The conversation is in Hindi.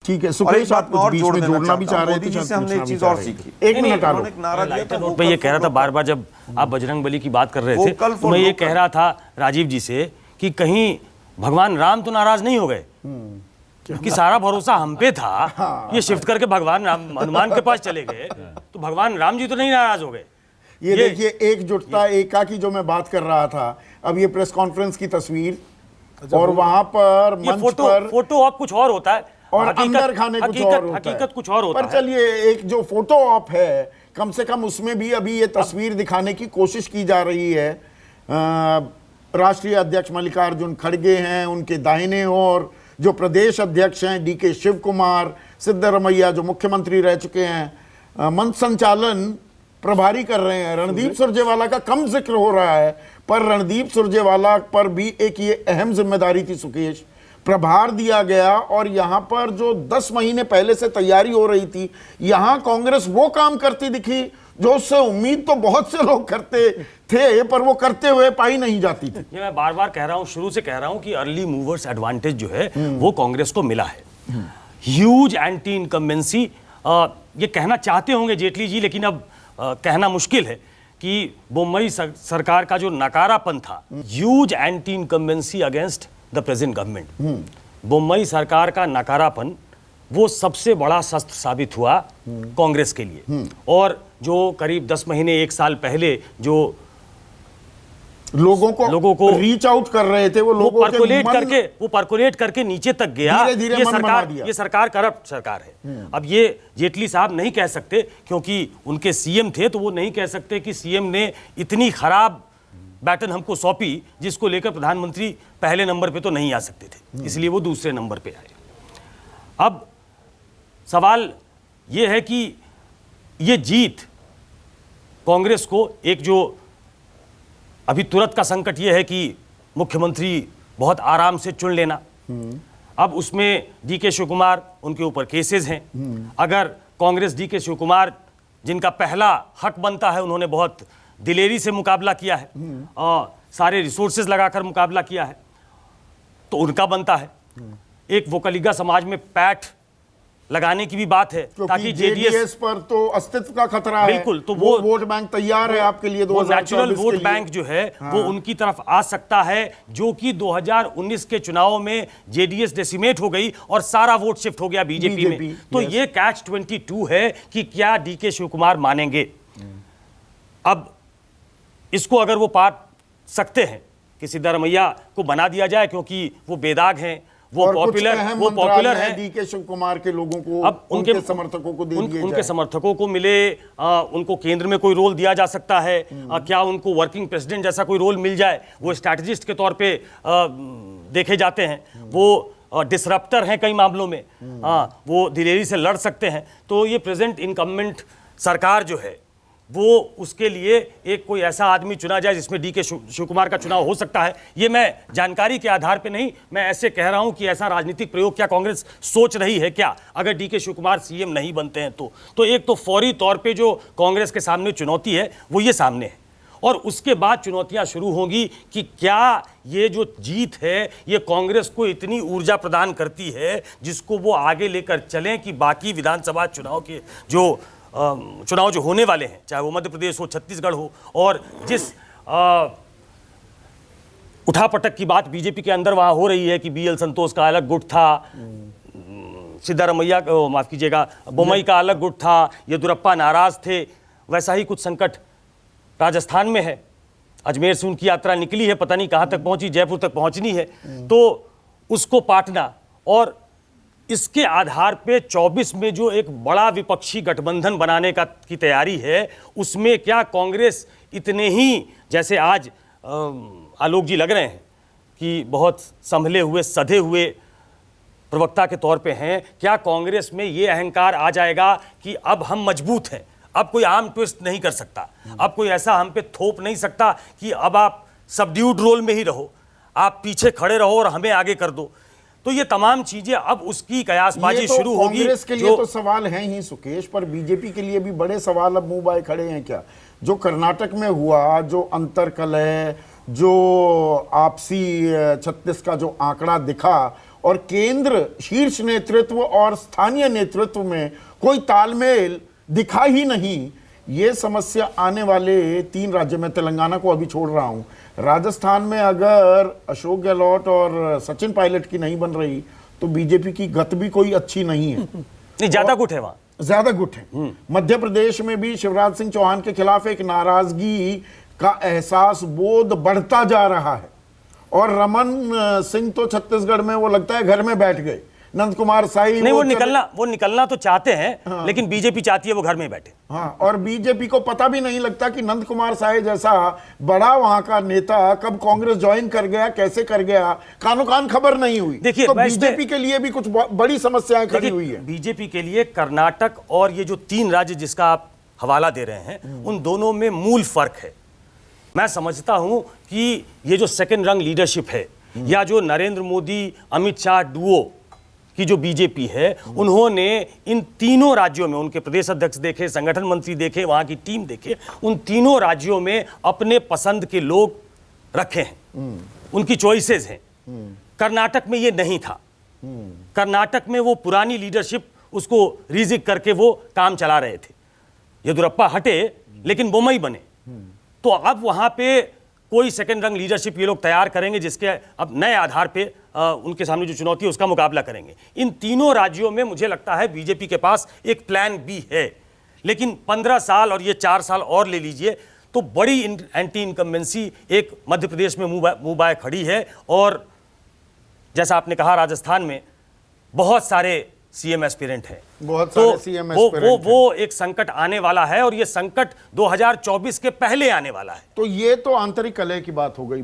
ठीक है और सुकेश, एक बात आप मैं और बीच जोड़ में देना जोड़ना भी चाहता चाह हूं, रहे मोदी थे, जी से हमने एक चीज और सीखी। एक मिनट आ लो। उन्होंने एक नारा दिया था, मैं ये कह रहा था बार बार जब आप बजरंग बली की बात कर रहे थे वोकल तो फॉर मैं ये लोकल। कह रहा था राजीव जी से कि कहीं भगवान राम तो नाराज नहीं हो गए कि सारा भरोसा हम पे था, ये शिफ्ट करके भगवान राम हनुमान के पास चले गए, तो भगवान राम जी तो नहीं नाराज हो गए। ये देखिए एकजुटता एका की जो मैं बात कर रहा था, अब ये प्रेस कॉन्फ्रेंस की तस्वीर और वहां पर ये मंच पर फोटो ऑप कुछ और होता है और अंदर खाने कुछ और होता है। हकीकत कुछ और होता पर है। चलिए एक जो फोटो ऑप है, कम से कम उसमें भी अभी ये तस्वीर दिखाने की कोशिश की जा रही है। राष्ट्रीय अध्यक्ष मल्लिकार्जुन खड़गे हैं, उनके दाहिने ओर जो प्रदेश अध्यक्ष हैं डीके शिव कुमार, सिद्धरमैया जो मुख्यमंत्री रह चुके हैं, मंच संचालन प्रभारी कर रहे हैं। रणदीप सुरजेवाला का कम जिक्र हो रहा है, पर रणदीप सुरजेवाला पर भी एक ये अहम जिम्मेदारी थी सुकेश, प्रभार दिया गया। और यहां पर जो 10 महीने पहले से तैयारी हो रही थी, यहां कांग्रेस वो काम करती दिखी जो उससे उम्मीद तो बहुत से लोग करते थे, पर वो करते हुए पाई नहीं जाती थी। ये मैं बार बार कह रहा हूं, शुरू से कह रहा हूं कि अर्ली मूवर्स एडवांटेज जो है वो कांग्रेस को मिला है। ह्यूज एंटी इनकम्बेंसी, ये कहना चाहते होंगे जेटली जी, लेकिन अब कहना मुश्किल है कि मुंबई सरकार का जो नकारापन था, huge anti incumbency against the present government, Mumbai सरकार का नकारापन वो सबसे बड़ा शस्त्र साबित हुआ कांग्रेस के लिए। और जो करीब 10 महीने 1 साल पहले जो लोगों को रीच आउट कर रहे थे, वो लोगों परकोलेट करके नीचे तक गया। धीरे-धीरे ये सरकार करप्ट सरकार है। अब ये जेटली साहब नहीं कह सकते, क्योंकि उनके सीएम थे, तो वो नहीं कह सकते कि सीएम ने इतनी खराब बैटन हमको सौंपी जिसको लेकर प्रधानमंत्री पहले नंबर पे तो नहीं आ सकते थे, इसलिए वो दूसरे नंबर पे आए। अब सवाल ये है कि ये जीत कांग्रेस को, एक जो अभी तुरंत का संकट ये है कि मुख्यमंत्री बहुत आराम से चुन लेना, अब उसमें डीके शिव कुमार, उनके ऊपर केसेस हैं। अगर कांग्रेस डीके शिव कुमार, जिनका पहला हक बनता है, उन्होंने बहुत दिलेरी से मुकाबला किया है और सारे रिसोर्सेज लगाकर मुकाबला किया है, तो उनका बनता है। एक वोकलिगा समाज में पैठ लगाने की भी बात है, ताकि जेडीएस पर तो अस्तित्व का खतरा है। बिल्कुल, तो वो वोट बैंक तैयार है आपके लिए। वो नेचुरल वोट बैंक जो है वो उनकी तरफ आ सकता है, जो कि 2019 के चुनाव में जेडीएस डेसिमेट हो गई और सारा वोट शिफ्ट हो गया बीजेपी में। तो ये कैच 22 है कि क्या डीके शिव कुमार मानेंगे। अब इसको अगर वो पा सकते हैं कि सिद्धरमैया को बना दिया जाए, क्योंकि वो बेदाग हैं, वो पॉपुलर है, डीके शिव कुमार के लोगों को, अब उनके समर्थकों को दे दिए जाए, उनके समर्थकों को मिले, उनको केंद्र में कोई रोल दिया जा सकता है, क्या उनको वर्किंग प्रेसिडेंट जैसा कोई रोल मिल जाए, वो स्ट्रैटेजिस्ट के तौर पे देखे जाते हैं, वो डिसरप्टर हैं कई मामलों में, वो दिलेरी से लड़ सकते हैं। तो ये प्रेजेंट इनकम्बेंट सरकार जो है वो, उसके लिए एक कोई ऐसा आदमी चुना जाए जिसमें डीके शिव कुमार का चुनाव हो सकता है। ये मैं जानकारी के आधार पे नहीं, मैं ऐसे कह रहा हूं कि ऐसा राजनीतिक प्रयोग क्या कांग्रेस सोच रही है क्या, अगर डीके शिव कुमार सीएम नहीं बनते हैं तो एक तो फौरी तौर पे जो कांग्रेस के सामने चुनौती है वो ये सामने है, और उसके बाद चुनौतियां शुरू होंगी कि क्या ये जो जीत है ये कांग्रेस को इतनी ऊर्जा प्रदान करती है जिसको वो आगे लेकर चलें कि बाकी विधानसभा चुनाव के जो चुनाव जो होने वाले हैं, चाहे वो मध्य प्रदेश हो, छत्तीसगढ़ हो, और जिस उठापटक की बात बीजेपी के अंदर वहां हो रही है कि बीएल संतोष का अलग गुट था, सिद्धरमैया माफ कीजिएगा बोमई का अलग गुट था, येदुरप्पा नाराज थे, वैसा ही कुछ संकट राजस्थान में है। अजमेर से उनकी यात्रा निकली है, पता नहीं कहां तक पहुंची, जयपुर तक पहुंचनी है, तो उसको पाटना, और इसके आधार पे 24 में जो एक बड़ा विपक्षी गठबंधन बनाने की तैयारी है, उसमें क्या कांग्रेस इतने ही, जैसे आज आलोक जी लग रहे हैं कि बहुत संभले हुए सधे हुए प्रवक्ता के तौर पे हैं, क्या कांग्रेस में ये अहंकार आ जाएगा कि अब हम मजबूत हैं, अब कोई आर्म ट्विस्ट नहीं कर सकता, अब कोई ऐसा हम पे थोप नहीं सकता कि अब आप सबड्यूड रोल में ही रहो, आप पीछे खड़े रहो और हमें आगे कर दो। तो ये तमाम चीजें अब उसकी कयासबाजी शुरू होगी। कांग्रेस के लिए तो सवाल है ही सुकेश, पर बीजेपी के लिए भी बड़े सवाल अब मुंह बाए खड़े हैं क्या। जो कर्नाटक में हुआ, जो अंतरकलह, जो आपसी 36 का जो आंकड़ा दिखा, और केंद्र शीर्ष नेतृत्व और स्थानीय नेतृत्व में कोई तालमेल दिखा ही नहीं, ये समस्या आने वाले 3 राज्यों में, तेलंगाना को अभी छोड़ रहा हूं, राजस्थान में अगर अशोक गहलोत और सचिन पायलट की नहीं बन रही तो बीजेपी की गत भी कोई अच्छी नहीं है। नहीं, ज्यादा गुट है वहां, ज्यादा गुट है। मध्य प्रदेश में भी शिवराज सिंह चौहान के खिलाफ एक नाराजगी का एहसास बोध बढ़ता जा रहा है। और रमन सिंह तो छत्तीसगढ़ में वो लगता है घर में बैठ गए। नंद कुमार साई नहीं, वो निकलना तो चाहते हैं, लेकिन बीजेपी चाहती है वो घर में बैठे। हाँ, और बीजेपी को पता भी नहीं लगता कि नंद कुमार साई जैसा बड़ा वहां का नेता कब कांग्रेस ज्वाइन कर गया, कैसे कर गया, कानो कान खबर नहीं हुई। देखिए, तो बीजेपी के लिए भी कुछ बड़ी समस्याएं खड़ी हुई है। बीजेपी के लिए कर्नाटक और ये जो 3 राज्य जिसका आप हवाला दे रहे हैं, उन दोनों में मूल फर्क है। मैं समझता हूं कि ये जो सेकेंड रंग लीडरशिप है, या जो नरेंद्र मोदी अमित शाह डुओ की जो बीजेपी है, उन्होंने इन तीनों राज्यों में, उनके प्रदेश अध्यक्ष देखे, संगठन मंत्री देखे, वहां की टीम देखे, उन तीनों राज्यों में अपने पसंद के लोग रखे हैं, उनकी चॉइसेस हैं। कर्नाटक में ये नहीं था। कर्नाटक में वो पुरानी लीडरशिप उसको रिजिक करके वो काम चला रहे थे। येदियुरप्पा हटे लेकिन बोम्मई बने, तो अब वहां पे कोई सेकेंड रंग लीडरशिप ये लोग तैयार करेंगे जिसके अब नए आधार पे उनके सामने जो चुनौती है उसका मुकाबला करेंगे। इन तीनों राज्यों में मुझे लगता है बीजेपी के पास एक प्लान बी है, लेकिन 15 साल और ये 4 साल और ले लीजिए तो बड़ी एंटी इनकम्बेंसी एक मध्य प्रदेश में मुंह बाय खड़ी है। और जैसा आपने कहा, राजस्थान में बहुत सारे सीएम एस्पिरेंट हैं, बहुत तो सारे सीएम एस्पिरेंट वो एक संकट आने वाला है, और ये संकट 2024 के पहले आने वाला है। तो ये तो आंतरिक कलह की बात हो गई।